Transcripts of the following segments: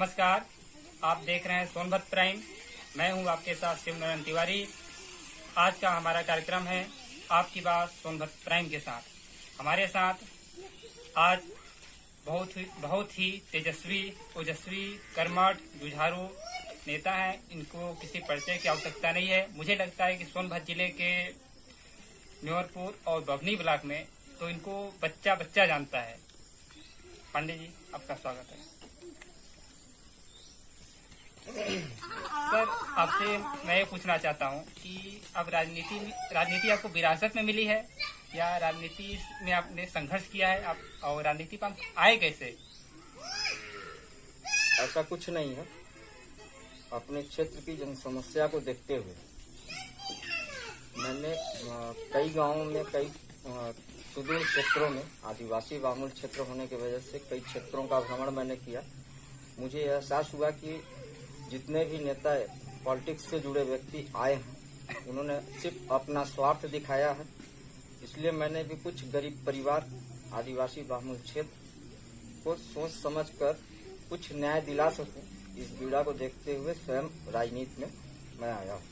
नमस्कार, आप देख रहे हैं सोनभद्र प्राइम। मैं हूं आपके साथ शिवनारायण तिवारी। आज का हमारा कार्यक्रम है आपकी बात सोनभद्र प्राइम के साथ। हमारे साथ आज बहुत ही तेजस्वी, ओजस्वी, कर्मठ, जुझारू नेता हैं। इनको किसी परिचय की आवश्यकता नहीं है। मुझे लगता है कि सोनभद्र जिले के न्योरपुर और बभनी ब्लॉक में तो इनको बच्चा बच्चा जानता है। पांडे जी, आपका स्वागत है। सर, आपसे मैं ये पूछना चाहता हूँ कि अब राजनीति आपको विरासत में मिली है या राजनीति में आपने संघर्ष किया है आप, और राजनीति पर आप आए कैसे? ऐसा कुछ नहीं है। अपने क्षेत्र की जन समस्या को देखते हुए मैंने कई गांवों में, कई सुदूर क्षेत्रों में, आदिवासी बहुल क्षेत्र होने की वजह से कई क्षेत्रों का भ्रमण मैंने किया। मुझे एहसास हुआ कि जितने भी नेता पॉलिटिक्स से जुड़े व्यक्ति आए हैं, उन्होंने सिर्फ अपना स्वार्थ दिखाया है। इसलिए मैंने भी कुछ गरीब परिवार, आदिवासी बहुल क्षेत्र को सोच समझकर कुछ न्याय दिला सकूं, इस पीड़ा को देखते हुए स्वयं राजनीति में मैं आया हूँ।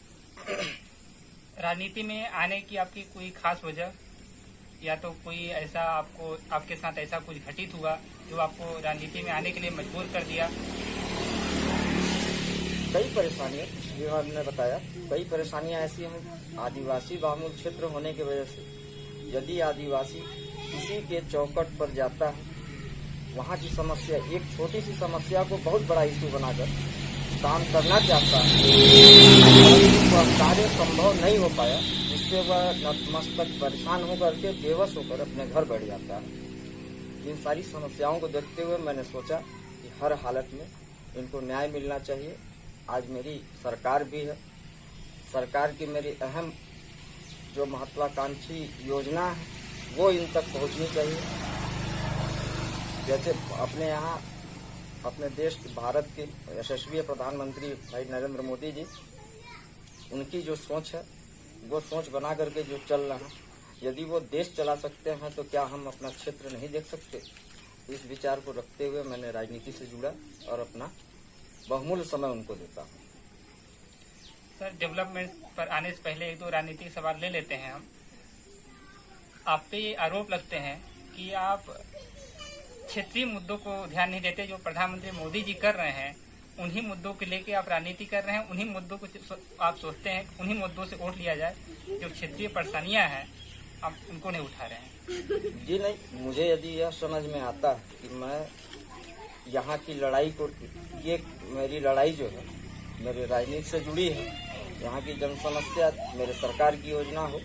राजनीति में आने की आपकी कोई खास वजह, या तो कोई ऐसा आपके साथ ऐसा कुछ घटित हुआ जो आपको राजनीति में आने के लिए मजबूर कर दिया? कई परेशानियां, जो हमने बताया, कई परेशानियां ऐसी हैं। आदिवासी बहुल क्षेत्र होने की वजह से यदि आदिवासी किसी के चौखट पर जाता है, वहाँ की समस्या, एक छोटी सी समस्या को बहुत बड़ा इशू बनाकर काम करना चाहता है, वह कार्य संभव नहीं हो पाया, जिससे वह नतमस्तक परेशान होकर के बेबस होकर अपने घर बैठ जाता है। इन सारी समस्याओं को देखते हुए मैंने सोचा कि हर हालत में इनको न्याय मिलना चाहिए। आज मेरी सरकार भी है। सरकार की मेरी अहम जो महत्वाकांक्षी योजना है वो इन तक पहुंचनी चाहिए। जैसे अपने यहाँ, अपने देश, भारत के यशस्वी प्रधानमंत्री भाई नरेंद्र मोदी जी, उनकी जो सोच है वो सोच बना करके जो चल रहा है, यदि वो देश चला सकते हैं तो क्या हम अपना क्षेत्र नहीं देख सकते? इस विचार को रखते हुए मैंने राजनीति से जुड़ा और अपना बहुमूल्य समय उनको देता हूँ। सर, डेवलपमेंट पर आने से पहले एक दो राजनीतिक सवाल ले लेते हैं हम। आप पे ये आरोप लगते हैं कि आप क्षेत्रीय मुद्दों को ध्यान नहीं देते। जो प्रधानमंत्री मोदी जी कर रहे हैं, उन्हीं मुद्दों को लेके आप राजनीति कर रहे हैं। उन्हीं मुद्दों को आप सोचते हैं उन्हीं मुद्दों से वोट लिया जाए। जो क्षेत्रीय परेशानियां हैं आप उनको नहीं उठा रहे हैं। जी नहीं, मुझे यदि यह समझ में आता है कि मैं यहाँ की लड़ाई को, ये मेरी लड़ाई जो है मेरी राजनीति से जुड़ी है, यहाँ की जन समस्या, मेरे सरकार की योजना हो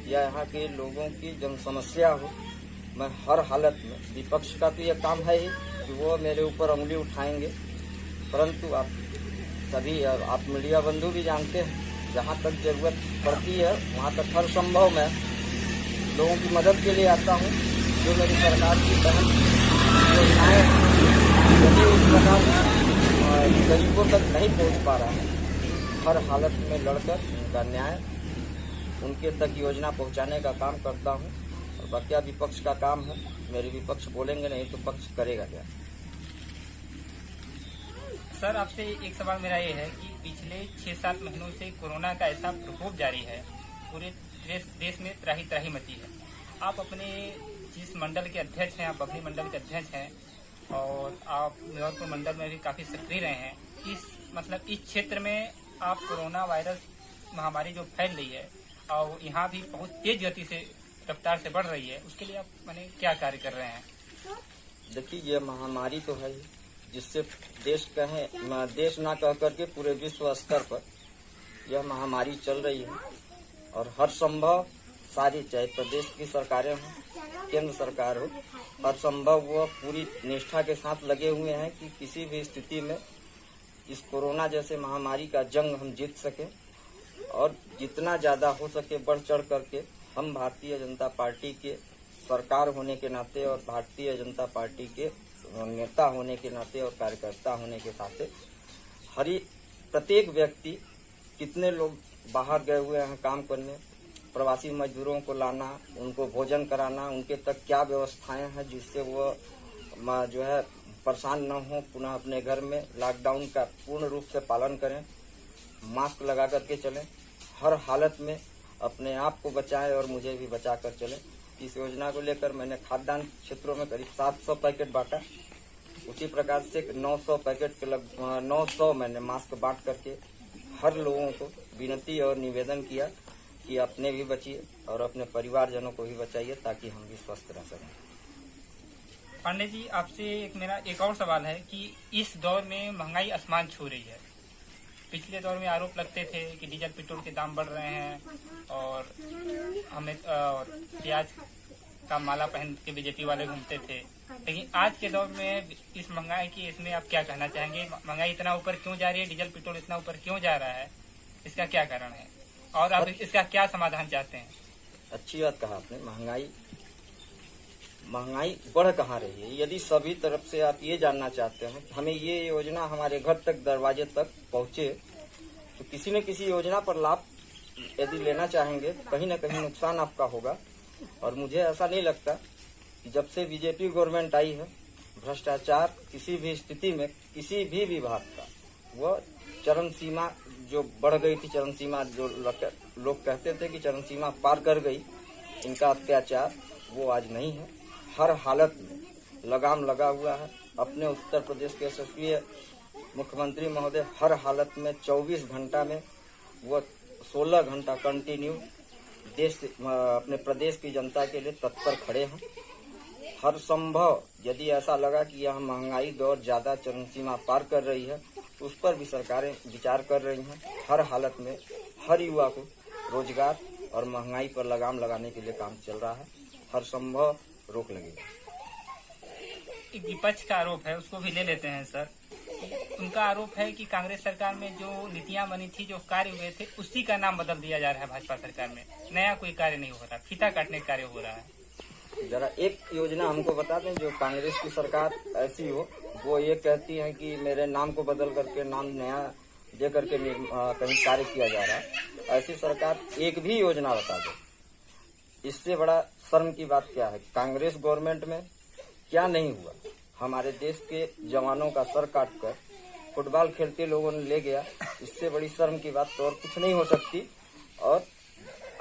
या यहाँ के लोगों की जन समस्या हो, मैं हर हालत में, विपक्ष का तो यह काम है ही कि वो मेरे ऊपर उंगली उठाएंगे, परंतु आप सभी, आप मीडिया बंधु भी जानते हैं, जहाँ तक जरूरत पड़ती है वहाँ तक हर संभव मैं लोगों की मदद के लिए आता हूँ। जो मेरी सरकार की अहम योजनाएं यदि उस प्रकार गरीबों तक नहीं पहुँच पा रहा है, हर हालत में लड़कर उनका न्याय, उनके तक योजना पहुँचाने का काम करता हूँ। और बाकी विपक्ष का काम है, मेरे विपक्ष बोलेंगे नहीं तो पक्ष करेगा क्या? सर, आपसे एक सवाल मेरा ये है कि पिछले 6-7 महीनों से कोरोना का ऐसा प्रकोप जारी है, पूरे देश में त्राही त्राही मची है। आप अपने जिस मंडल के अध्यक्ष हैं, आप बभनी मंडल के अध्यक्ष हैं और आप न्योरपुर मंडल में भी काफी सक्रिय रहे हैं। इस क्षेत्र में आप कोरोना वायरस महामारी जो फैल रही है और यहाँ भी बहुत तेज गति से, रफ्तार से बढ़ रही है, उसके लिए आप क्या कार्य कर रहे हैं? देखिए, ये महामारी तो है जिससे देश ना कह करके पूरे विश्व स्तर पर यह महामारी चल रही है। और हर संभव सारी, चाहे प्रदेश की सरकारें हों, केंद्र सरकार हो, हर संभव वो पूरी निष्ठा के साथ लगे हुए हैं कि किसी भी स्थिति में इस कोरोना जैसे महामारी का जंग हम जीत सके। और जितना ज्यादा हो सके बढ़ चढ़ करके हम भारतीय जनता पार्टी के सरकार होने के नाते और भारतीय जनता पार्टी के नेता होने के नाते और कार्यकर्ता होने के नाते प्रत्येक व्यक्ति, कितने लोग बाहर गए हुए हैं काम करने, प्रवासी मजदूरों को लाना, उनको भोजन कराना, उनके तक क्या व्यवस्थाएं हैं जिससे वो जो है परेशान न हो, पुनः अपने घर में लॉकडाउन का पूर्ण रूप से पालन करें, मास्क लगा करके चलें, हर हालत में अपने आप को बचाएं और मुझे भी बचा कर चलें। इस योजना को लेकर मैंने खाद्यान्न क्षेत्रों में करीब 700 पैकेट बांटा। उसी प्रकार से 900 पैकेट के 900 मैंने मास्क बांट करके हर लोगों को विनती और निवेदन किया कि अपने भी बचिए और अपने परिवारजनों को भी बचाइए, ताकि हम भी स्वस्थ रह सकें। पांडे जी, आपसे मेरा एक और सवाल है कि इस दौर में महंगाई आसमान छू रही है। पिछले दौर में आरोप लगते थे कि डीजल पेट्रोल के दाम बढ़ रहे हैं और हमें प्याज का माला पहन के बीजेपी वाले घूमते थे, लेकिन आज के दौर में इस महंगाई की इसमें आप क्या कहना चाहेंगे? महंगाई इतना ऊपर क्यों जा रही है, डीजल पेट्रोल इतना ऊपर क्यों जा रहा है, इसका क्या कारण है और आप इसका क्या समाधान चाहते हैं? अच्छी बात कहा आपने। महंगाई बढ़ कहाँ रही है? यदि सभी तरफ से आप ये जानना चाहते हैं, हमें ये योजना हमारे घर तक, दरवाजे तक पहुँचे, तो किसी न किसी योजना पर लाभ यदि लेना चाहेंगे, कहीं न कहीं नुकसान आपका होगा। और मुझे ऐसा नहीं लगता कि जब से बीजेपी गवर्नमेंट आई है, भ्रष्टाचार किसी भी स्थिति में किसी भी विभाग का वह चरम सीमा जो बढ़ गई थी, चरम सीमा जो लोग कहते थे कि चरम सीमा पार कर गई, इनका अत्याचार वो आज नहीं है। हर हालत में लगाम लगा हुआ है। अपने उत्तर प्रदेश के यशस्वी मुख्यमंत्री महोदय हर हालत में 24 घंटा में वो 16 घंटा कंटिन्यू अपने प्रदेश की जनता के लिए तत्पर खड़े हैं। हर संभव यदि ऐसा लगा कि यह महंगाई दौर ज्यादा चरम सीमा पार कर रही है, तो उस पर भी सरकारें विचार कर रही हैं। हर हालत में हर युवा को रोजगार और महंगाई पर लगाम लगाने के लिए काम चल रहा है। हर संभव रोक लगेगा। एक विपक्ष का आरोप है, उसको भी ले लेते हैं सर। उनका आरोप है कि कांग्रेस सरकार में जो नीतियां बनी थी, जो कार्य हुए थे, उसी का नाम बदल दिया जा रहा है भाजपा सरकार में। नया कोई कार्य नहीं हो रहा, फीता काटने का कार्य हो रहा है। जरा एक योजना हमको बता दें जो कांग्रेस की सरकार ऐसी हो, वो ये कहती है कि मेरे नाम को बदल करके नाम नया दे करके कहीं कार्य किया जा रहा है। ऐसी सरकार एक भी योजना बता दो। इससे बड़ा शर्म की बात क्या है? कांग्रेस गवर्नमेंट में क्या नहीं हुआ? हमारे देश के जवानों का सर काटकर फुटबॉल खेलते लोगों ने ले गया। इससे बड़ी शर्म की बात तो और कुछ नहीं हो सकती। और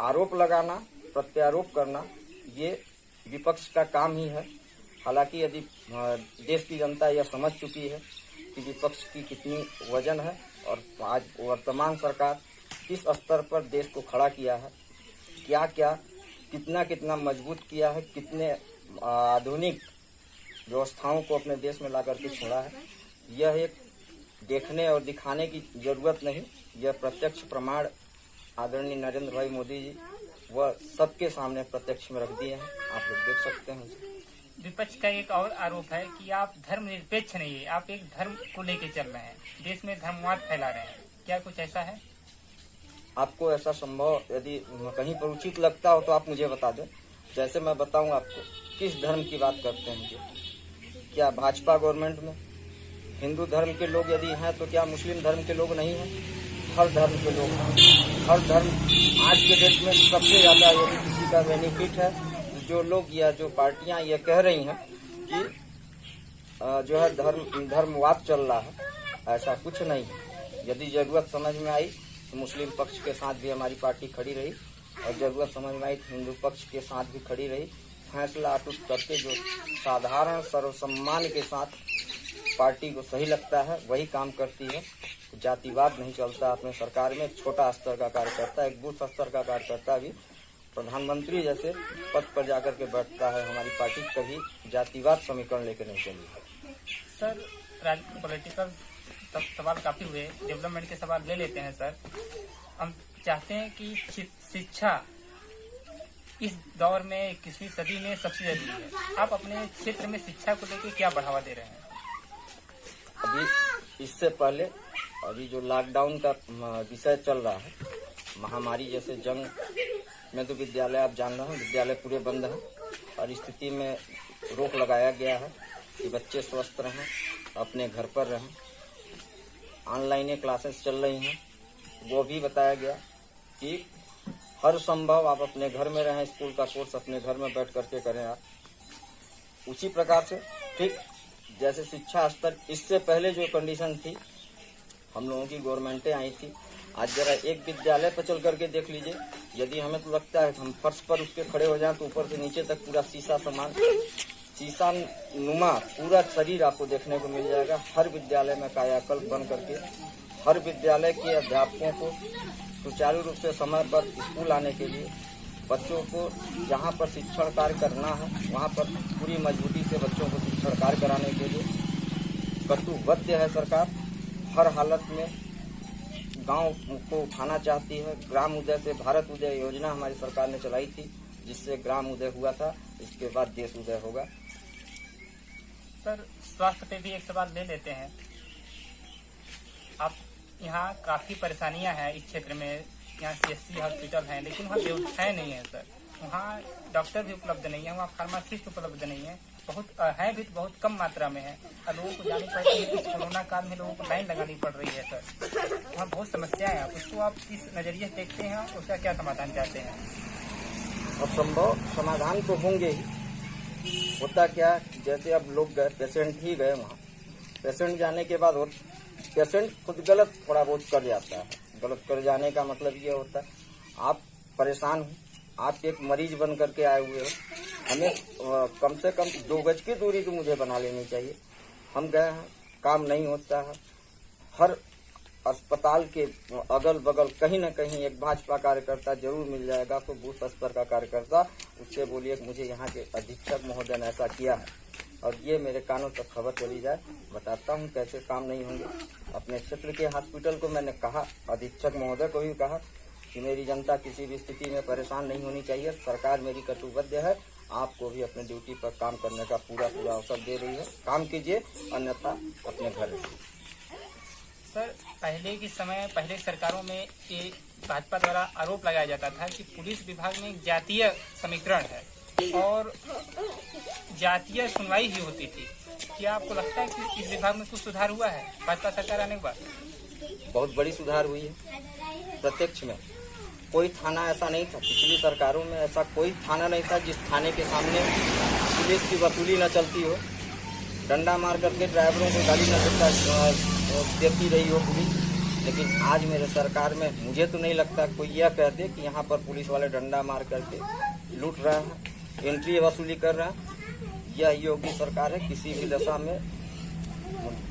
आरोप लगाना, प्रत्यारोप करना, ये विपक्ष का काम ही है। हालांकि यदि देश की जनता यह समझ चुकी है कि विपक्ष की कितनी वजन है और आज वर्तमान सरकार किस स्तर पर देश को खड़ा किया है, क्या क्या कितना मजबूत किया है, कितने आधुनिक व्यवस्थाओं को अपने देश में ला करके छोड़ा है, यह एक देखने और दिखाने की जरूरत नहीं, यह प्रत्यक्ष प्रमाण आदरणीय नरेंद्र भाई मोदी जी वह सबके सामने प्रत्यक्ष में रख दिए हैं। आप लोग देख सकते हैं। विपक्ष का एक और आरोप है कि आप धर्मनिरपेक्ष नहीं है, आप एक धर्म को लेके चल रहे हैं, देश में धर्मवाद फैला रहे हैं। क्या कुछ ऐसा है? आपको ऐसा संभव यदि कहीं पर उचित लगता हो तो आप मुझे बता दें। जैसे मैं बताऊं आपको, किस धर्म की बात करते हैं? क्या भाजपा गवर्नमेंट में हिंदू धर्म के लोग यदि हैं तो क्या मुस्लिम धर्म के लोग नहीं हैं? हर धर्म के लोग हैं। हर धर्म आज के डेट में सबसे ज्यादा यदि किसी का बेनिफिट है, जो लोग या जो पार्टियां ये कह रही हैं कि जो है धर्मवाद चल रहा है, ऐसा कुछ नहीं है। यदि जरूरत समझ में आई तो मुस्लिम पक्ष के साथ भी हमारी पार्टी खड़ी रही और जरूरत समझ में आई तो हिंदू पक्ष के साथ भी खड़ी रही। फैसला अटूट करके जो साधारण सर्वसम्मान के साथ पार्टी को सही लगता है वही काम करती है। जातिवाद नहीं चलता अपने सरकार में। छोटा स्तर का कार्यकर्ता, एक बूथ स्तर का कार्यकर्ता भी प्रधानमंत्री जैसे पद पर जाकर के बैठता है। हमारी पार्टी कभी जातिवाद समीकरण लेकर नहीं चली। सर, पॉलिटिकल सवाल काफी हुए, डेवलपमेंट के सवाल ले लेते हैं सर। हम चाहते हैं कि शिक्षा इस दौर में 21वीं सदी में सबसे जरूरी है। आप अपने क्षेत्र में शिक्षा को लेकर क्या बढ़ावा दे रहे हैं? अभी इससे पहले अभी जो लॉकडाउन का विषय चल रहा है, महामारी जैसे जंग में तो विद्यालय आप जान रहे हैं, विद्यालय पूरे बंद हैं और स्थिति में रोक लगाया गया है कि बच्चे स्वस्थ रहें, अपने घर पर रहें। ऑनलाइन क्लासेस चल रही हैं, वो भी बताया गया कि हर संभव आप अपने घर में रहें, स्कूल का कोर्स अपने घर में बैठ करके करें आप। उसी प्रकार से ठीक जैसे शिक्षा स्तर इससे पहले जो कंडीशन थी हम लोगों की गवर्नमेंटें आई थी, आज जरा एक विद्यालय पर चल करके देख लीजिए। यदि हमें तो लगता है हम फर्श पर उसके खड़े हो जाएं तो ऊपर से नीचे तक पूरा शीशा नुमा पूरा शरीर आपको देखने को मिल जाएगा। हर विद्यालय में कायाकल्प बन करके हर विद्यालय के अध्यापकों को सुचारू रूप से समय पर स्कूल आने के लिए, बच्चों को जहाँ पर शिक्षण कार्य करना है वहाँ पर पूरी मजबूती से बच्चों को शिक्षण कार्य कराने के लिए कटिबद्ध है सरकार। हर हालत में गांव को उठाना चाहती है। ग्राम उदय से भारत उदय योजना हमारी सरकार ने चलाई थी, जिससे ग्राम उदय हुआ था। इसके बाद देश उदय होगा। सर, स्वास्थ्य पे भी एक सवाल ले लेते हैं। आप यहाँ काफी परेशानियां हैं इस क्षेत्र में। यहाँ CSC हॉस्पिटल है, लेकिन वहाँ व्यवस्थाएं नहीं है सर। वहाँ डॉक्टर भी उपलब्ध नहीं है, वहाँ फार्मासिस्ट उपलब्ध नहीं है। बहुत है भी तो बहुत कम मात्रा में है और लोगों को जानी पड़ती है। इस कोरोना काल में लोगों को लाइन लगानी पड़ रही है सर। वहाँ बहुत समस्याएं हैं। उसको आप किस नजरिए से देखते हैं, उसका क्या समाधान चाहते हैं? और संभव समाधान तो होंगे ही। होता क्या, जैसे अब लोग गए, पेशेंट ही गए वहाँ, पेशेंट जाने के बाद पेशेंट खुद गलत थोड़ा बहुत कर जाता है। गलत कर जाने का मतलब ये होता है आप परेशान हो, आप एक मरीज बन करके आए हुए हो, हमें कम से कम 2 गज की दूरी तो मुझे बना लेनी चाहिए। हम गए हैं, काम नहीं होता है। हर अस्पताल के अगल बगल कहीं न कहीं एक भाजपा कार्यकर्ता जरूर मिल जाएगा। तो बूथ स्तर का कार्यकर्ता, उससे बोलिए कि मुझे यहाँ के अधीक्षक महोदय ने ऐसा किया है और ये मेरे कानों तक खबर चली जाए। बताता हूँ कैसे काम नहीं होंगे। अपने क्षेत्र के हॉस्पिटल को मैंने कहा, अधीक्षक महोदय को भी कहा कि मेरी जनता किसी भी स्थिति में परेशान नहीं होनी चाहिए। सरकार मेरी कटिबद्ध है, आपको भी अपने ड्यूटी पर काम करने का पूरा अवसर दे रही है। काम कीजिए, अन्यथा अपने घर रहिए। सर, पहले सरकारों में ये भाजपा द्वारा आरोप लगाया जाता था कि पुलिस विभाग में एक जातीय समीकरण है और जातीय सुनवाई ही होती थी। क्या आपको लगता है कि इस विभाग में कुछ सुधार हुआ है भाजपा सरकार आने के बाद? बहुत बड़ी सुधार हुई है। प्रत्यक्ष में कोई थाना ऐसा नहीं था, पिछली सरकारों में ऐसा कोई थाना नहीं था जिस थाने के सामने पुलिस की वसूली न चलती हो, डंडा मार करके ड्राइवरों को गाड़ी न देती रही हो पुलिस। लेकिन आज मेरे सरकार में मुझे तो नहीं लगता कोई यह कह दे कि यहाँ पर पुलिस वाले डंडा मार करके लूट रहे हैं, एंट्री वसूली कर रहे हैं। यह योगी सरकार है, किसी भी दशा में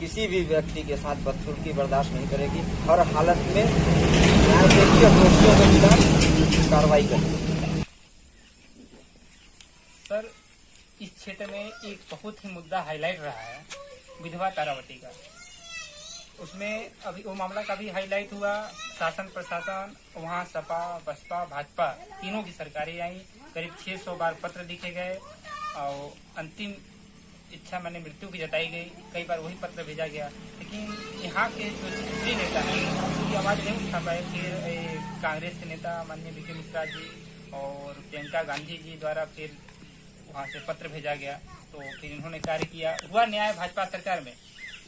किसी भी व्यक्ति के साथ बदसलूकी बर्दाश्त नहीं करेगी। हर हालत में न्याय देगी और दोषियों के खिलाफ कार्रवाई करेगी। सर, इस क्षेत्र में एक बहुत ही मुद्दा हाईलाइट रहा है, विधवा तारावती का। उसमें अभी वो मामला का भी हाईलाइट हुआ। शासन प्रशासन, वहाँ सपा बसपा भाजपा तीनों की सरकारें आई। करीब 600 बार पत्र लिखे गए और अंतिम इच्छा मैंने मृत्यु की जताई गई। कई बार वही पत्र भेजा गया, लेकिन यहाँ के जो क्षेत्रीय नेता हैं उनकी आवाज़ नहीं उठा पाए। फिर कांग्रेस के नेता माननीय विजय मिश्रा जी और प्रियंका गांधी जी द्वारा फिर वहाँ से पत्र भेजा गया, तो फिर इन्होंने कार्य किया। हुआ न्याय भाजपा सरकार में,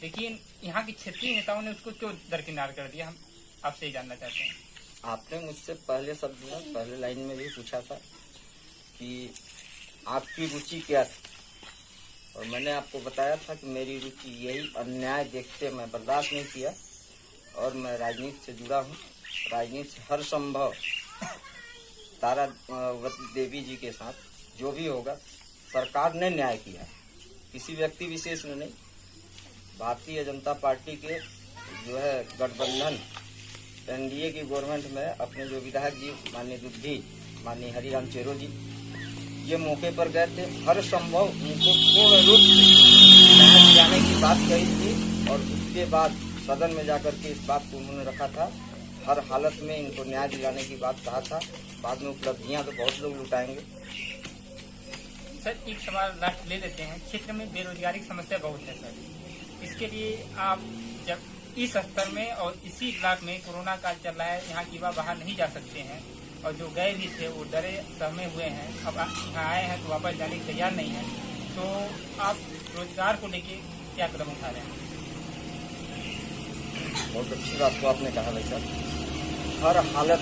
लेकिन यहाँ के क्षेत्रीय नेताओं ने उसको क्यों दरकिनार कर दिया? हम आपसे ही जानना चाहते हैं। आपने मुझसे पहले शब्द में पहले लाइन में भी पूछा था कि आपकी रुचि क्या थी, और मैंने आपको बताया था कि मेरी रुचि यही अन्याय देखते मैं बर्दाश्त नहीं किया और मैं राजनीति से जुड़ा हूँ। राजनीति से हर संभव तारावती देवी जी के साथ जो भी होगा, सरकार ने न्याय किया, किसी व्यक्ति विशेष ने नहीं। भारतीय जनता पार्टी के जो है गठबंधन NDA की गवर्नमेंट में अपने जो विधायक जी माननीय दुद्धि, माननीय हरिराम चेरो जी, ये मौके पर गए थे। हर संभव उनको पूर्ण रूप से न्याय दिलाने की बात कही थी और उसके बाद सदन में जाकर के इस बात को उन्होंने रखा था। हर हालत में इनको न्याय दिलाने की बात कहा था। बाद में उपलब्धियां तो बहुत लोग लुटाएंगे। सर, एक सवाल लास्ट ले लेते हैं। क्षेत्र में बेरोजगारी की समस्या बहुत है सर। इसके लिए आप जब इस स्तर में और इसी ब्लॉक में कोरोना काल चल रहा है, यहाँ युवा बाहर नहीं जा सकते हैं और जो गए भी थे वो डरे सहमे हुए हैं। अब यहाँ आए हैं तो वापस जाने के तैयार नहीं है, तो आप रोजगार को लेके क्या कदम उठा रहे हैं? बहुत अच्छी बात को आपने कहा भाई साहब। हर हालत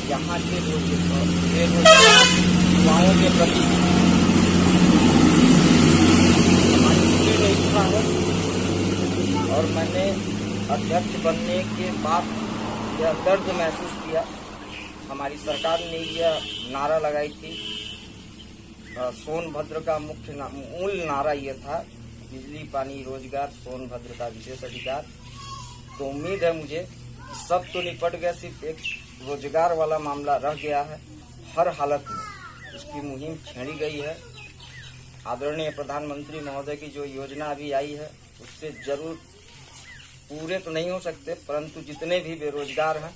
यहाँ के युवाओं के प्रति हमारी इच्छा है और मैंने अध्यक्ष बनने के बाद यह दर्द महसूस किया। हमारी सरकार ने यह नारा लगाई थी, सोनभद्र का मूल नारा यह था, बिजली पानी रोजगार सोनभद्र का विशेष अधिकार। तो उम्मीद है मुझे कि सब तो निपट गया, सिर्फ एक रोजगार वाला मामला रह गया है। हर हालत में इसकी मुहिम छेड़ी गई है। आदरणीय प्रधानमंत्री महोदय की जो योजना अभी आई है उससे जरूर पूरे तो नहीं हो सकते, परंतु जितने भी बेरोजगार हैं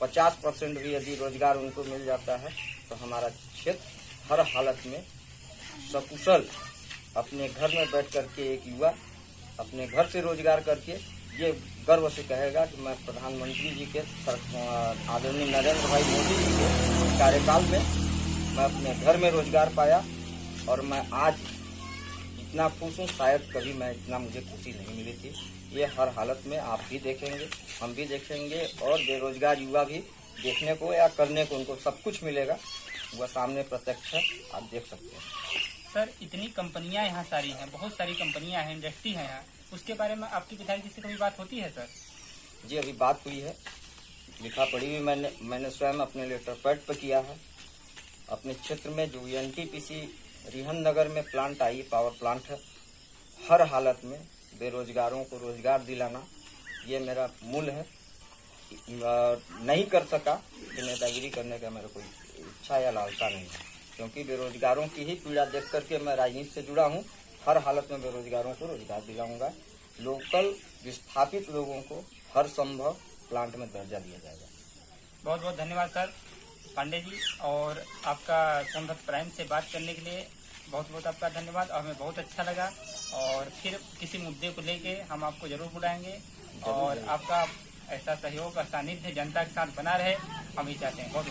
50% भी यदि रोजगार उनको मिल जाता है तो हमारा क्षेत्र हर हालत में सकुशल अपने घर में बैठ करके एक युवा अपने घर से रोजगार करके ये गर्व से कहेगा कि मैं प्रधानमंत्री जी के आदरणीय नरेंद्र भाई मोदी जी के कार्यकाल में मैं अपने घर में रोजगार पाया और मैं आज इतना खुश हूँ। शायद कभी मैं इतना मुझे खुशी नहीं मिली थी। ये हर हालत में आप भी देखेंगे, हम भी देखेंगे और बेरोजगार युवा भी देखने को या करने को उनको सब कुछ मिलेगा। वह सामने प्रत्यक्ष है, आप देख सकते हैं। सर, इतनी कंपनियां यहाँ सारी हैं, बहुत सारी कंपनियां हैं, इंडस्ट्री है यहाँ, उसके बारे में आपकी विधायक जी से कभी बात होती है? सर जी, अभी बात हुई है, लिखा पढ़ी भी मैंने स्वयं अपने लेटर पैड पर किया है। अपने क्षेत्र में जो एनटीपीसी रिहन नगर में प्लांट आई, पावर प्लांट है, हर हालत में बेरोजगारों को रोजगार दिलाना ये मेरा मूल है। नहीं कर सका कि नेतागिरी करने का मेरा कोई इच्छा या लालसा नहीं है, क्योंकि बेरोजगारों की ही पीड़ा देख करके मैं राजनीति से जुड़ा हूँ। हर हालत में बेरोजगारों को रोजगार दिलाऊंगा। लोकल विस्थापित लोगों को हर संभव प्लांट में दर्जा दिया जाएगा। बहुत बहुत धन्यवाद सर पांडे जी, और आपका सोनभद्र प्राइम से बात करने के लिए बहुत बहुत आपका धन्यवाद। और हमें बहुत अच्छा लगा, और फिर किसी मुद्दे को लेके हम आपको जरूर बुलाएंगे और आपका ऐसा सहयोग और सानिध्य जनता के साथ बना रहे, हम ही चाहते हैं। बहुत